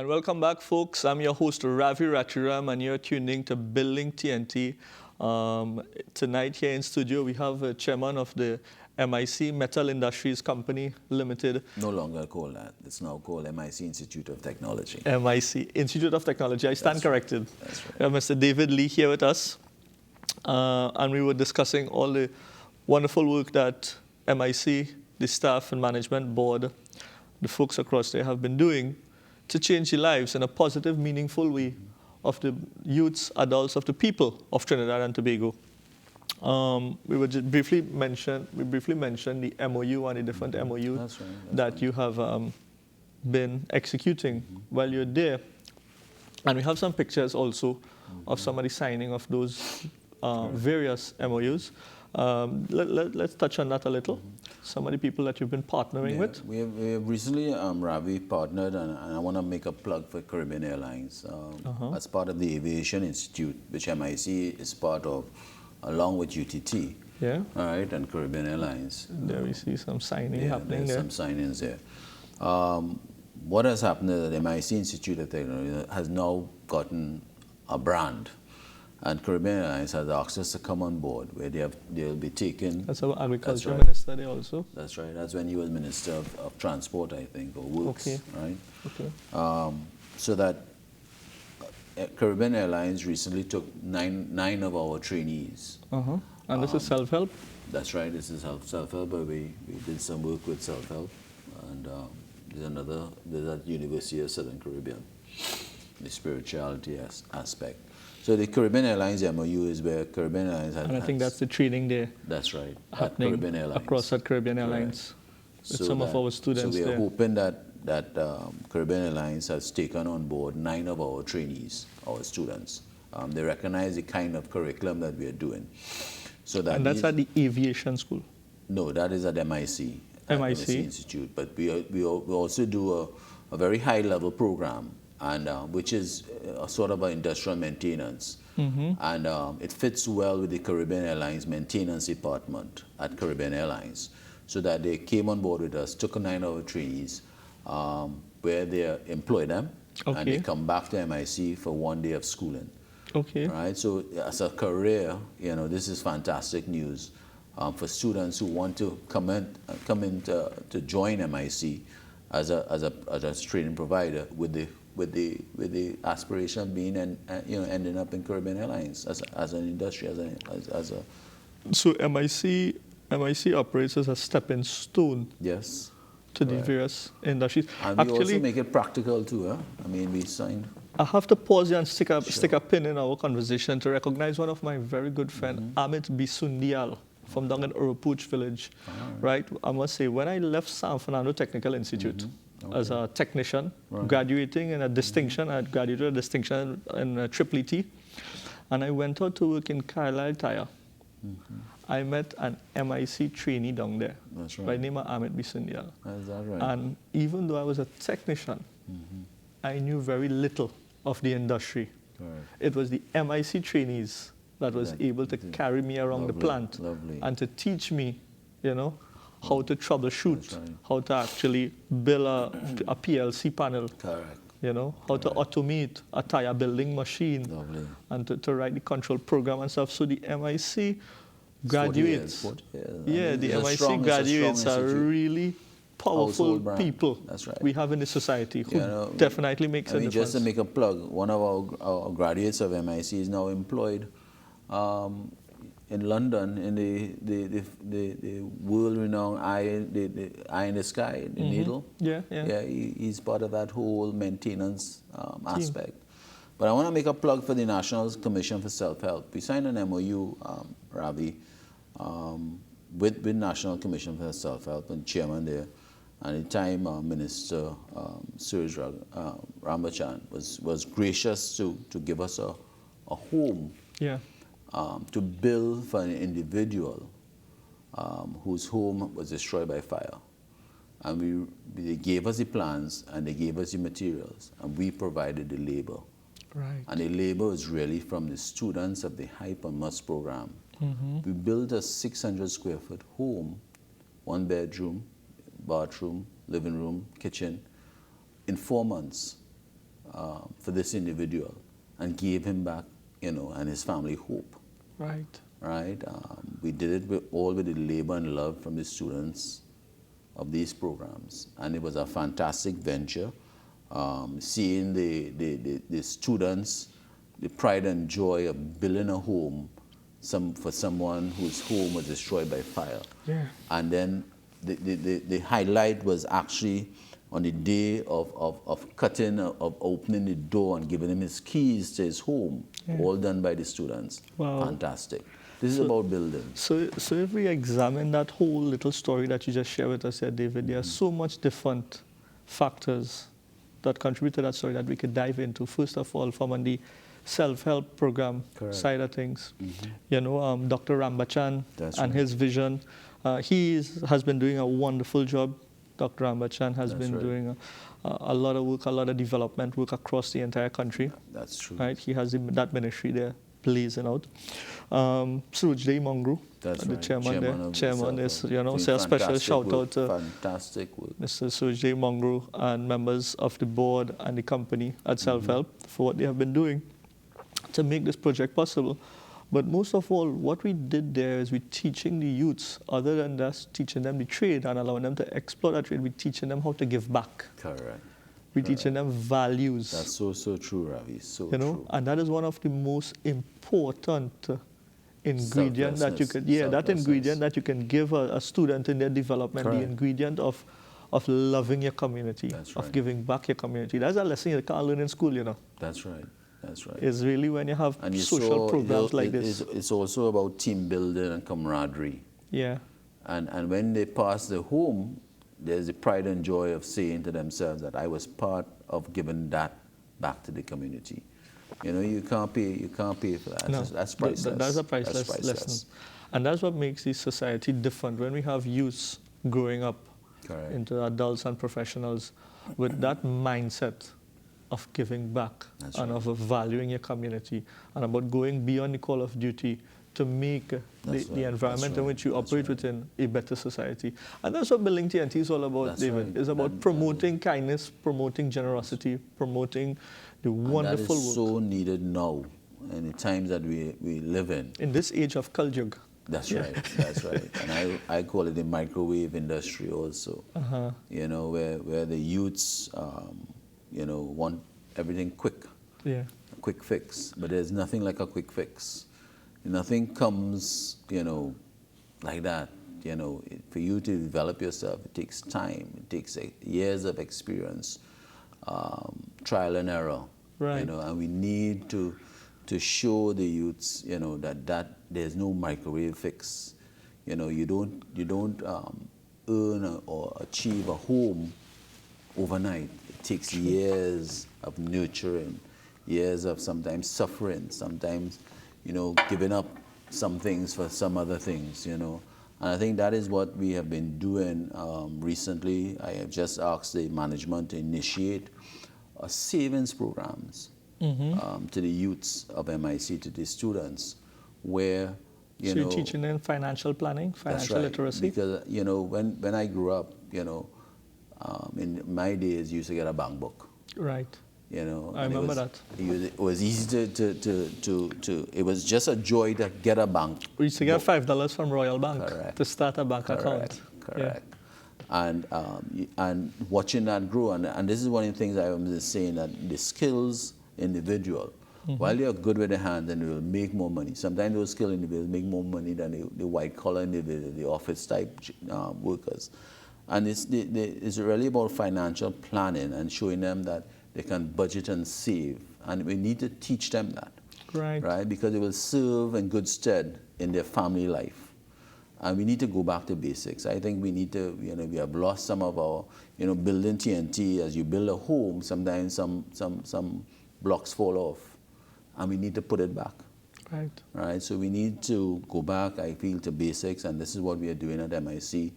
And welcome back, folks. I'm your host, Ravi Ratiram, and you're tuning to Building TNT. Tonight here in studio, we have a chairman of the MIC, Metal Industries Company Limited. No longer called that. It's now called MIC Institute of Technology. MIC, Institute of Technology. I stand corrected. That's right. Mr. David Lee here with us. And we were discussing all the wonderful work that MIC, the staff and management board, the folks across there have been doing to change the lives in a positive, meaningful way of the youths, adults, of the people of Trinidad and Tobago. We briefly mentioned the MOU and the different MOUs that you have been executing while you're there. And we have some pictures also of some of the signing of those various MOUs. Let's touch on that a little. Some of the people that you've been partnering with. We have recently, Ravi, partnered, and I want to make a plug for Caribbean Airlines. As part of the Aviation Institute, which MIC is part of, along with UTT. Yeah. All right, and Caribbean Airlines. There we see some signing happening there. Some signings there. What has happened is that the MIC Institute of Technology has now gotten a brand. And Caribbean Airlines has asked us to come on board, where they'll be taking... That's our agriculture minister there also. That's right. That's when he was Minister of Transport, I think, or Works, right? Okay. So that Caribbean Airlines recently took nine of our trainees. And this is self-help? That's right. This is self-help, but we did some work with self-help. And there's at University of Southern Caribbean, the spirituality aspect. So the Caribbean Airlines MOU is where Caribbean Airlines has... And I think that's the training there. That's right. Happening at Caribbean Airlines. Across at Caribbean Airlines. With some of our students there. So we are hoping that Caribbean Airlines has taken on board 9 of our trainees, our students. They recognize the kind of curriculum that we are doing. So that and that's at the aviation school? No, that is at MIC. MIC Institute. But we also do a very high-level program, and which is a sort of an industrial maintenance. And it fits well with the Caribbean Airlines maintenance department at Caribbean Airlines. So that they came on board with us, took 9 of our trainees, where they employ them, and they come back to MIC for 1 day of schooling. Okay. Right. So as a career, this is fantastic news for students who want to come in to join MIC as a training provider with the aspiration of being ending up in Caribbean Airlines as an industry as a. So MIC operates as a stepping stone. Yes. To the various industries. And we also make it practical too. Huh? I mean, we signed. I have to pause here and stick a pin in our conversation to recognize one of my very good friends, Amit Bisundial, from down in Urupuch Village. Right. I must say, when I left San Fernando Technical Institute as a technician, graduating in a distinction, I graduated a distinction in Triple ET, and I went out to work in Carlisle Tire. I met an MIC trainee down there. That's right. By the name of Amit Bisundial. Is that right? And even though I was a technician, I knew very little of the industry. Correct. It was the MIC trainees that was able to carry me around the plant and to teach me, how to troubleshoot, how to actually build a PLC panel. Correct. How to automate a tire building machine. And to write the control program and stuff. So the MIC graduates, the MIC graduates are really powerful people we have in the society who definitely makes a difference. Just to make a plug, one of our graduates of MIC is now employed in London in the world-renowned Eye in the Sky, the Needle. He's part of that whole maintenance aspect. But I want to make a plug for the National Commission for Self-Help. We signed an MOU, Ravi, with National Commission for Self-Help, and chairman there. And at the time, Minister Suraj Rambachan was gracious to give us a home to build for an individual whose home was destroyed by fire. And they gave us the plans, and they gave us the materials, and we provided the labor. Right. And the labor is really from the students of the HYPE and MUST program. We built a 600 square foot home, 1 bedroom, bathroom, living room, kitchen, in 4 months. for this individual and gave him back, and his family hope. Right. Right? We did it all with the labor and love from the students of these programs, and it was a fantastic venture. Seeing the students, the pride and joy of building a home for someone whose home was destroyed by fire. Yeah. And then the highlight was actually on the day of opening the door and giving him his keys to his home, all done by the students. Wow. Fantastic. This is about building. So if we examine that whole little story that you just shared with us here, David, there are so much different factors that contribute to that story that we could dive into. First of all, from on the self-help program side of things, Dr. Rambachan and his vision, he has been doing a wonderful job. Dr. Rambachan has been doing a lot of work, a lot of development work across the entire country. That's true. Right, he has that ministry there blazing out. Surajdev Mongru, the chairman is, say a special shout out to fantastic work. Mr. Surajdev Mongru and members of the board and the company at Self-Help for what they have been doing to make this project possible. But most of all, what we did there is we're teaching the youths, other than just teaching them the trade and allowing them to explore that trade, we're teaching them how to give back. Correct. We're teaching them values. That's so true, Ravi. So true. And that is one of the most important ingredient that you could, that ingredient that you can give a student in their development, the ingredient of loving your community, of giving back your community. That's a lesson you can't learn in school, That's right. That's right. It's really when you have social programs like this. It's also about team building and camaraderie. Yeah. And when they pass the home, there's the pride and joy of saying to themselves that I was part of giving that back to the community. You can't pay for that. No, that's priceless. That's a priceless lesson. And that's what makes this society different. When we have youths growing up into adults and professionals with that mindset of giving back of valuing your community and about going beyond the call of duty to make the environment in which you operate within a better society. And that's what Building TNT is all about, David. It's about promoting kindness, promoting generosity, promoting the wonderful work. That is so needed now in the times that we live in. In this age of Kaljug. That's right, that's right. And I call it the microwave industry also, where the youths, want everything quick, a quick fix. But there's nothing like a quick fix. Nothing comes, like that. For you to develop yourself, it takes time. It takes years of experience, trial and error. Right. And we need to show the youths, that there's no microwave fix. You don't earn or achieve a home overnight. It takes years of nurturing, years of sometimes suffering, sometimes giving up some things for some other things, And I think that is what we have been doing recently. I have just asked the management to initiate savings programs to the youths of MIC, to the students, where, So you're teaching them financial planning, financial literacy? Because, when I grew up, in my days, you used to get a bank book. Right. I remember that. It was easy to it was just a joy to get a bank. We used to get $5 from Royal Bank to start a bank account. Correct. And watching that grow, and this is one of the things I was saying, that the skills individual, while they are good with their hands and they will make more money, sometimes those skilled individuals make more money than the white collar individuals, the office type workers. And it's really about financial planning and showing them that they can budget and save. And we need to teach them that. Right? Because it will serve in good stead in their family life. And we need to go back to basics. I think we need to, we have lost some of our, building TNT. As you build a home, sometimes some blocks fall off. And we need to put it back. Right? So we need to go back, I feel, to basics. And this is what we are doing at MIC,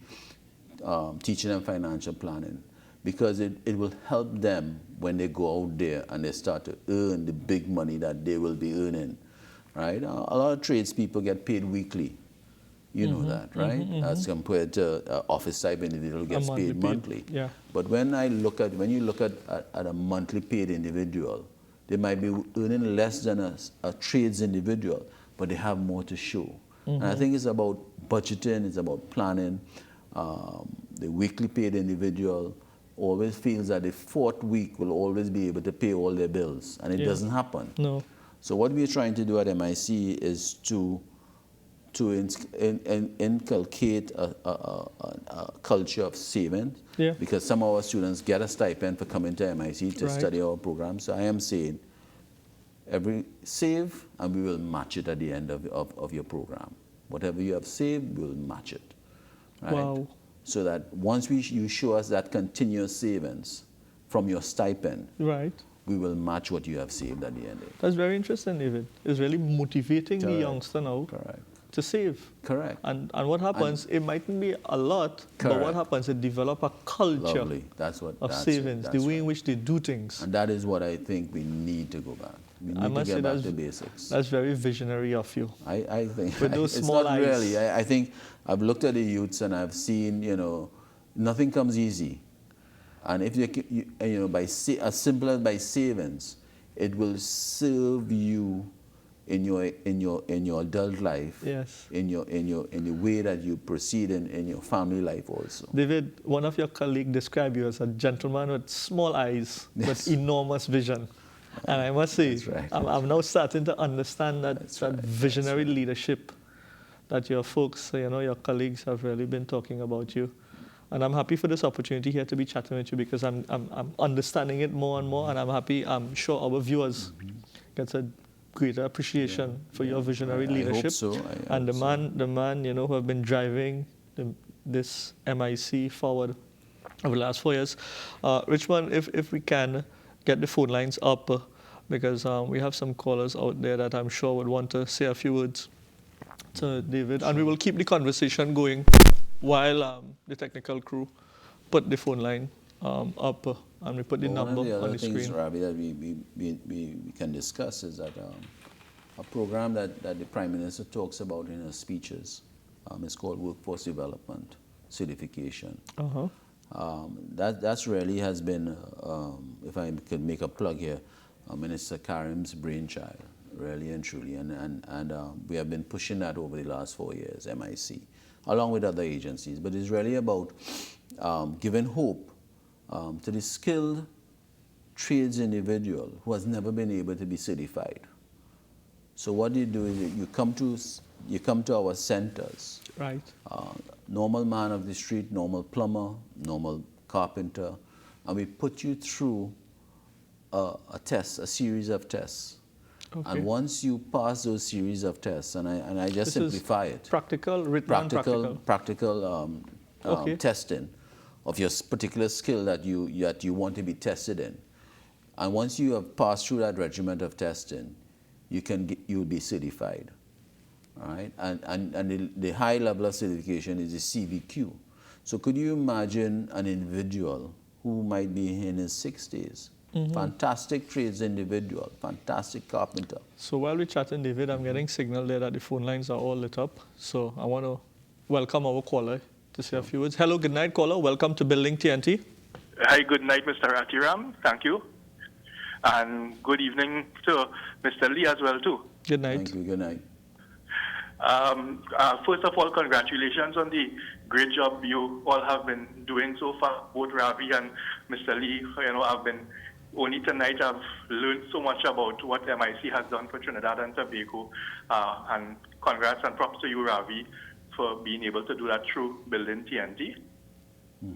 teaching them financial planning. Because it will help them when they go out there and they start to earn the big money that they will be earning, right? A lot of tradespeople get paid weekly, You know that, right? As compared to office type individual who gets paid monthly. Yeah. But when you look at a monthly paid individual, they might be earning less than a trades individual, but they have more to show. And I think it's about budgeting, it's about planning. The weekly paid individual always feels that the fourth week will always be able to pay all their bills, and it doesn't happen. No. So what we're trying to do at MIC is to inculcate a culture of saving, because some of our students get a stipend for coming to MIC to study our program. So I am saying, save, and we will match it at the end of your program. Whatever you have saved, we'll match it. Right? Wow. So that once you show us that continuous savings from your stipend, we will match what you have saved at the end of it. That's very interesting, David. It's really motivating the youngster now to save. Correct. And what happens, it mightn't be a lot, but what happens, it develops a culture of savings, the way in which they do things. And that is what I think we need to go back. We need to get back to basics. That's very visionary of you. I think. With those small eyes. Really. I think I've looked at the youths and I've seen, nothing comes easy. And if as simple as by savings, it will serve you in your adult life, in the way that you proceed in your family life also. David, one of your colleagues described you as a gentleman with small eyes, but enormous vision. And I must say, I'm now starting to understand that visionary leadership that your folks, your colleagues have really been talking about you. And I'm happy for this opportunity here to be chatting with you, because I'm understanding it more and more, and I'm sure our viewers get a greater appreciation for your visionary leadership. I hope so. And the man, who have been driving this MIC forward over the last 4 years. Richmond, if we can get the phone lines up, because we have some callers out there that I'm sure would want to say a few words to David, and we will keep the conversation going while the technical crew put the phone line up, and we put the number on the screen. One of the other things, Ravi, that we can discuss is that a program that the Prime Minister talks about in his speeches is called Workforce Development Certification. That's really has been, if I could make a plug here, Minister Karim's brainchild, really and truly, and we have been pushing that over the last 4 years, MIC, along with other agencies. But it's really about giving hope to the skilled trades individual who has never been able to be certified. So what you do is you come to our centers. Right. Normal man of the street, normal plumber, normal carpenter, and we put you through a series of tests. Okay. And once you pass those series of tests, and I just simplify it. Practical, written, practical testing of your particular skill that you want to be tested in. And once you have passed through that regiment of testing, you'll be certified. All right? And the high level of certification is the CVQ. So could you imagine an individual who might be in his 60s, fantastic trades individual, fantastic carpenter. So while we're chatting, David, I'm getting signal there that the phone lines are all lit up. So I want to welcome our caller to say a few words. Hello, good night, caller. Welcome to Building TNT. Hi, good night, Mr. Ratiram. Thank you. And good evening to Mr. Lee as well, too. Good night. Thank you. Good night. First of all, congratulations on the great job you all have been doing so far, both Ravi and Mr. Lee. I've been only tonight I've learned so much about what MIC has done for Trinidad and Tobago. And congrats and props to you, Ravi, for being able to do that through Building TNT.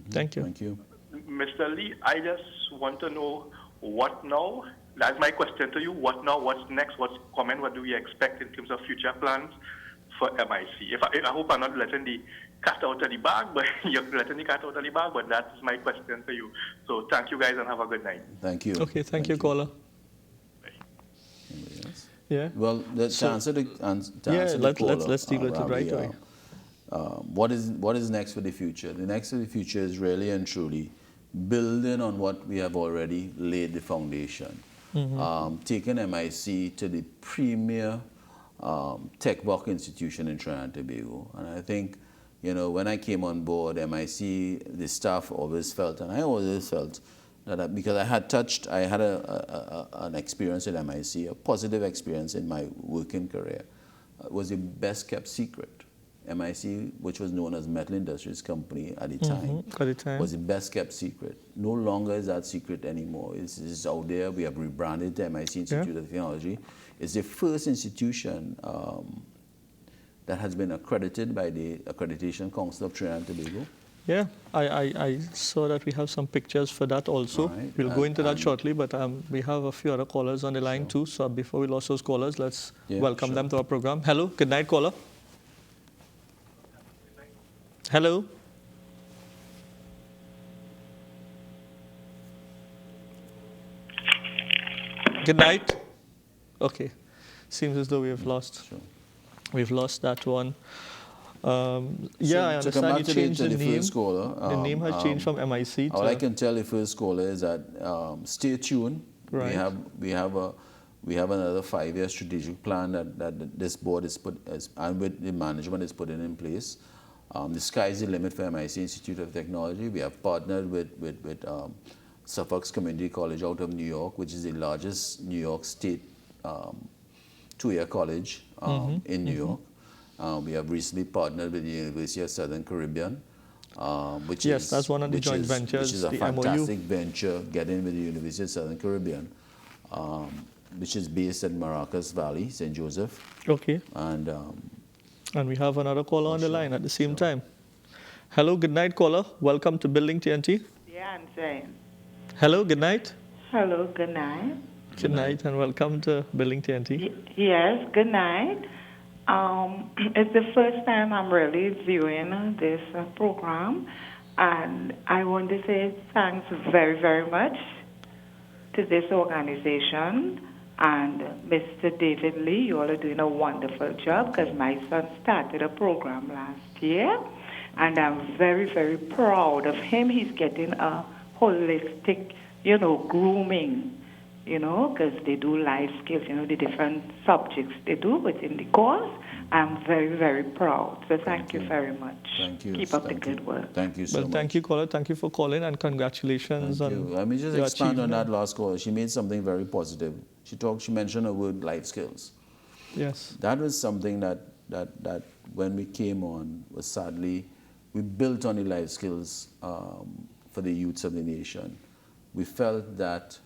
Thank you. Thank you. Mr. Lee, I just want to know what now? That's my question to you. What now? What's next? What's coming? What do we expect in terms of future plans for MIC? I hope I'm not letting the cat out of the bag, but you're letting the cat out of the bag, but that's my question for you. So thank you guys and have a good night. Thank you. Okay, thank you, caller. Anybody else? Yeah. Well, to answer the caller, let's deal with it right away. What is next for the future? The next for the future is really and truly building on what we have already laid the foundation. Taking MIC to the premier tech work institution in Trinidad and Tobago. And I think, you know, when I came on board MIC, the staff always felt, and I always felt, that because I had an experience at MIC, a positive experience in my working career. It was the best kept secret. MIC, which was known as Metal Industries Company at the time, was the best kept secret. No longer is that secret anymore. It's out there. We have rebranded the MIC Institute of Technology. It's the first institution that has been accredited by the Accreditation Council of Trinidad and Tobago. Yeah, I saw that we have some pictures for that also. Right. We'll go into that shortly, but we have a few other callers on the line too. So before we lose those callers, let's welcome them to our program. Hello, good night, caller. Hello. Good night. Okay. Seems as though we have lost. We've lost that one. I understand you changed the name. First caller, the name has changed from MIC to... All I can tell the first caller is that stay tuned. Right. We have another 5-year strategic plan that this board is and with the management is putting in place. The sky is the limit for MIC Institute of Technology. We have partnered with Suffolk Community College out of New York, which is the largest New York State 2-year college in New York. We have recently partnered with the University of Southern Caribbean, which is that's one of the joint ventures. Which is a fantastic venture, getting with the University of Southern Caribbean, which is based at Maracas Valley, St. Joseph. Okay. And we have another caller on the line at the same time. Hello, good night, caller. Welcome to Building TNT. Yeah, I'm saying. Hello, good night. Hello, good night. Good night, and welcome to Building TNT. Yes, good night. It's the first time I'm really viewing this program, and I want to say thanks very, very much to this organization and Mr. David Lee. You all are doing a wonderful job because my son started a program last year, and I'm very, very proud of him. He's getting a holistic, grooming, because they do life skills, the different subjects they do within the course. I'm very, very proud. So thank you very much. Thank you. Keep up the good work. Thank you so much. Thank you, caller. Thank you for calling, and congratulations on Let me just expand on that last caller. She made something very positive. She mentioned the word life skills. Yes. That was something that when we came on, was sadly, we built on the life skills for the youths of the nation. We felt that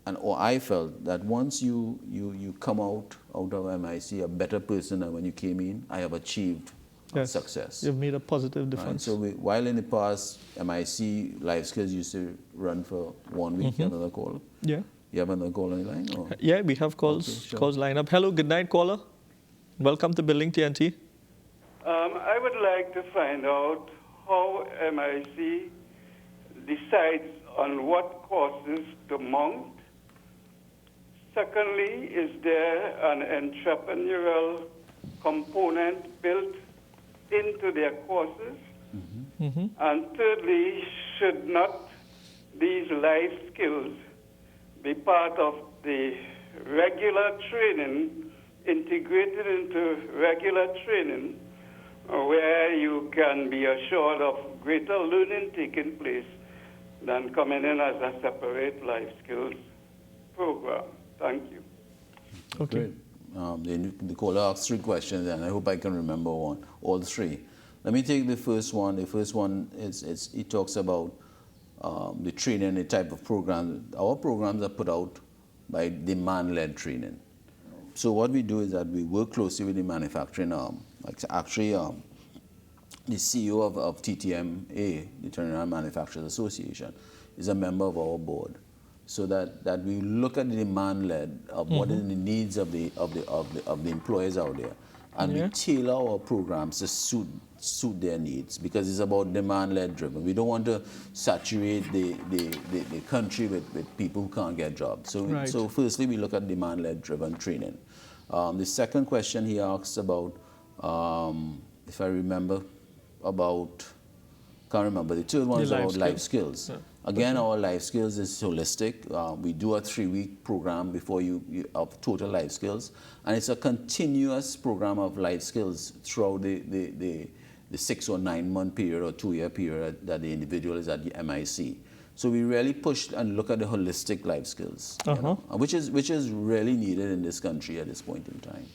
I felt that once you come out of MIC a better person than when you came in, I have achieved success. You've made a positive difference. Right? So while in the past, MIC life skills used to run for 1 week, you have another call. Yeah. You have another call on the line? Or? Yeah, we have calls. Calls line up. Hello, good night, caller. Welcome to Building TNT. I would like to find out how MIC decides on what courses to mount. Secondly, is there an entrepreneurial component built into their courses? And thirdly, should not these life skills be part of the regular training, integrated into regular training, where you can be assured of greater learning taking place than coming in as a separate life skills program? Thank you. Okay. Great. The caller asked 3 questions, and I hope I can remember all 3. Let me take the first one. The first one is it talks about the training, the type of program. Our programs are put out by demand-led training. So what we do is that we work closely with the manufacturing arm. Actually, the CEO of TTMA, the Trinidad Manufacturers Association, is a member of our board. So that we look at the demand-led of what are the needs of the employers out there, and we tailor our programs to suit their needs, because it's about demand-led driven. We don't want to saturate the country with people who can't get jobs. So so firstly, we look at demand-led driven training. The second question he asks about, if I remember, can't remember. The third one is about life skills. Again, our life skills is holistic. We do a 3-week program before you of total life skills, and it's a continuous program of life skills throughout the 6 or 9 month period or 2-year period that the individual is at the MIC. So we really push and look at the holistic life skills, you know, which is really needed in this country at this point in time.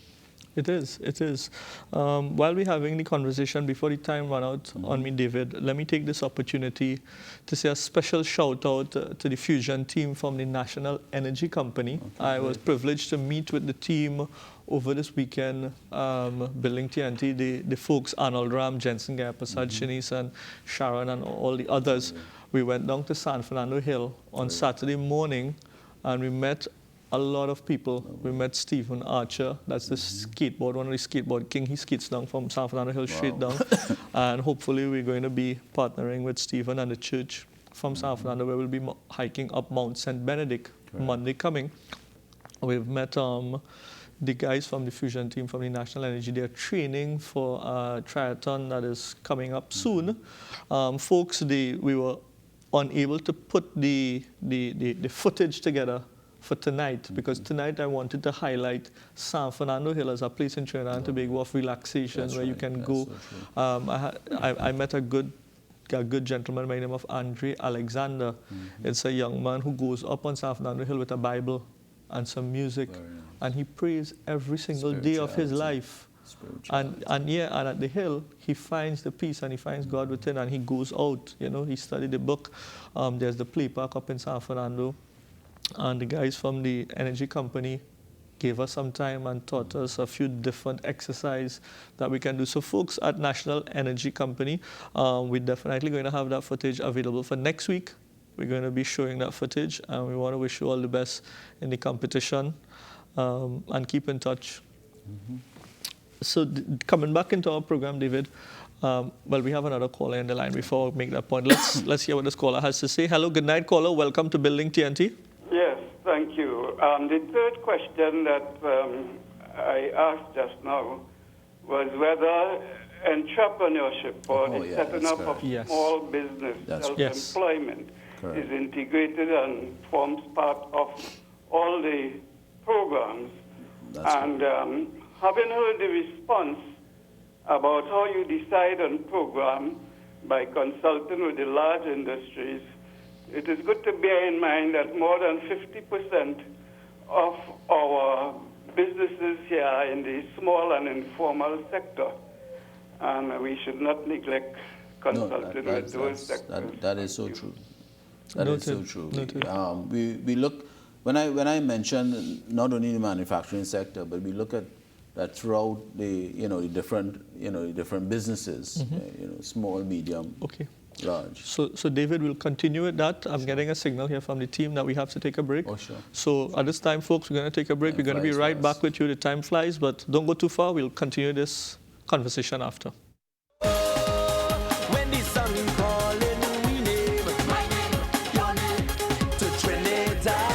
It is, it is. While we're having the conversation, before the time run out on me, David, let me take this opportunity to say a special shout out to the Fusion team from the National Energy Company. I was privileged to meet with the team over this weekend, building TNT, the folks, Arnold Ram, Jensen Gap, Asad Shanice, and Sharon, and all the others. We went down to San Fernando Hill on Saturday morning, and we met a lot of people. We met Stephen Archer, that's the skateboard, one of the skateboard king. He skates down from San Fernando Hill straight down. And hopefully we're going to be partnering with Stephen and the church from San Fernando, where we'll be hiking up Mount St. Benedict Monday coming. We've met the guys from the Fusion team from the National Energy. They're training for a triathlon that is coming up soon. Folks, we were unable to put the footage together for tonight, because tonight I wanted to highlight San Fernando Hill as a place in Trinidad and Tobago of relaxation, where you can go. So I met a good gentleman by the name of Andre Alexander. It's a young man who goes up on San Fernando Hill with a Bible and some music, and he prays every single day of his life. And at the hill, he finds the peace and he finds God within, and he goes out. You know, he studied the book. There's the play park up in San Fernando, and the guys from the energy company gave us some time and taught us a few different exercises that we can do. So folks at National Energy Company, we're definitely going to have that footage available for next week. We're going to be showing that footage, and we want to wish you all the best in the competition, and keep in touch. So coming back into our program, David, well, we have another caller in the line. Before we make that point, let's hear what this caller has to say. Hello, good night, caller. Welcome to Building TNT. Yes, thank you. The third question that I asked just now was whether entrepreneurship or the setting up of small business, self-employment, is integrated and forms part of all the programs. Having heard the response about how you decide on program by consulting with the large industries, it is good to bear in mind that more than 50% of our businesses here are in the small and informal sector, and we should not neglect consulting with those sectors. That is so true. That is so true. We look, when I mention not only the manufacturing sector, but we look at that throughout the different businesses, small, medium, large. So David will continue with that. I'm getting a signal here from the team that we have to take a break. Oh, sure. So at this time, folks, we're going to take a break. We're going to be right back with you. The time flies, but don't go too far. We'll continue this conversation after.